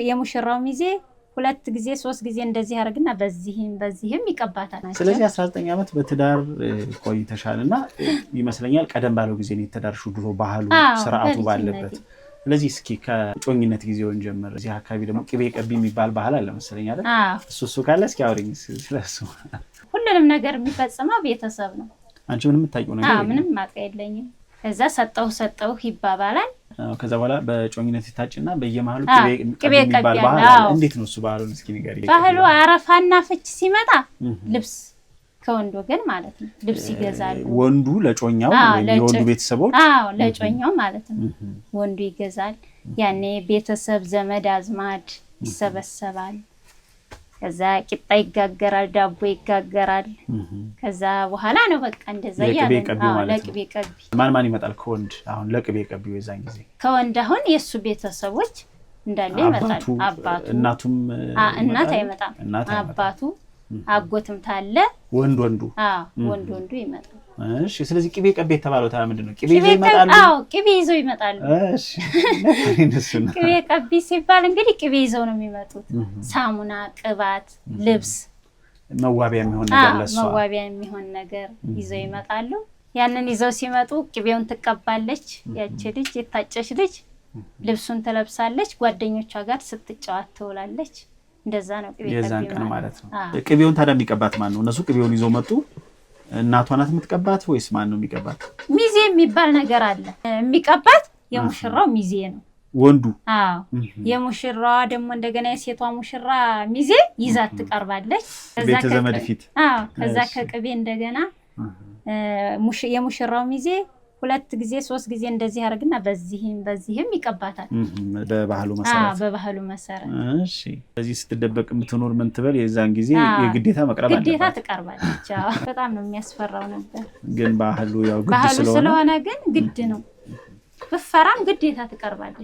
የሙሽራው ሚዜ ሁለት ጊዜ ሶስት ጊዜ እንደዚህ ያርግና በዚህም ይቀባታል። ስለዚህ 19 ዓመት በትዳር ቆይተሻልና ይመስለኛል ቀደም ባለው ጊዜ ነው የተዳርሽው ድሮ ባህሉ ስርዓቱ ባለበት። ስለዚህ እስኪ ከጮኝነት ጊዜውን ጀምር። እዚህ አካባቢ ደግሞ ቅቤ ቀቢ የሚባል ባህል አለ መሰለኝ አይደል? እሱ ካለ እስኪ አውሪኝ ስለሱ። ሁሉንም ነገር የሚፈጽመው ቤተሰብ ነው። አንቺ ምንም የምታውቂው ነገር ምንም ማውቀው የለኝም። ከዛ ሰጠው ይባባላል። ከዛ በኋላ በጮኝነት ይታጭና በየመሃሉ ቅቤ የሚባል ባህል አለ። እንዴት ነው እሱ ባህሉን እስኪ ንገሪኝ። ባህሉ አረፋና ፍች ሲመጣ ልብስ ከወንድ ወገን ማለት ነው ልብስ ይገዛሉ። ወንዱ ለጮኛው ወይ የወንዱ ቤተሰቦች ለጮኛው ማለት ነው ወንዱ ይገዛል። ያኔ ቤተሰብ ዘመድ አዝማድ ይሰበሰባል። ከዛ ቂጣ ይጋገራል፣ ዳቦ ይጋገራል። ከዛ በኋላ ነው በቃ እንደዛ ለቅቤ ቀቢ ማን ይመጣል ከወንድ? አሁን ለቅቤ ቀቢው የዛን ጊዜ ከወንድ አሁን የሱ ቤተሰቦች እንዳለ ይመጣል። አባቱ እናቱም እናት አይመጣም። አባቱ አጎትም ታለ ወንዱ ወንዱ ይመጣል። እሺ ስለዚህ ቅቤ ቀቢ የተባለው ታዲያ ምንድነው? ቅቤ ይዘው ይመጣሉ? ቅቤ ይዘው ይመጣሉ። እሺ ቅቤ ቀቢ ሲባል እንግዲህ ቅቤ ይዘው ነው የሚመጡት። ሳሙና፣ ቅባት፣ ልብስ፣ መዋቢያ የሚሆን ነገር ይዘው ይመጣሉ። ያንን ይዘው ሲመጡ ቅቤውን ትቀባለች ያቺ ልጅ የታጨች ልጅ፣ ልብሱን ትለብሳለች፣ ጓደኞቿ ጋር ስትጫወት ትውላለች። እንደዛ ነው ቅቤ ቀቢ የዛን ቀን ማለት ነው። ቅቤውን ታዲያ የሚቀባት ማን ነው? እነሱ ቅቤውን ይዘው መጡ። እናቷ ናት የምትቀባት ወይስ ማን ነው የሚቀባት? ሚዜ የሚባል ነገር አለ። የሚቀባት የሙሽራው ሚዜ ነው ወንዱ። የሙሽራዋ ደግሞ እንደገና የሴቷ ሙሽራ ሚዜ ይዛት ትቀርባለች ቤተ ዘመድ ፊት። ከዛ ከቅቤ እንደገና የሙሽራው ሚዜ ሁለት ጊዜ ሶስት ጊዜ እንደዚህ ያርግና በዚህም ይቀባታል በባህሉ መሰረት። እሺ ስለዚህ ስትደበቅ የምትኖር ምን ትበል የዛን ጊዜ የግዴታ መቅረብ አለበት። ግዴታ ትቀርባለች። በጣም ነው የሚያስፈራው ነበር፣ ግን ባህሉ ያው ግድ ስለሆነ ግን ግድ ነው። ብፈራም ግዴታ ትቀርባለች።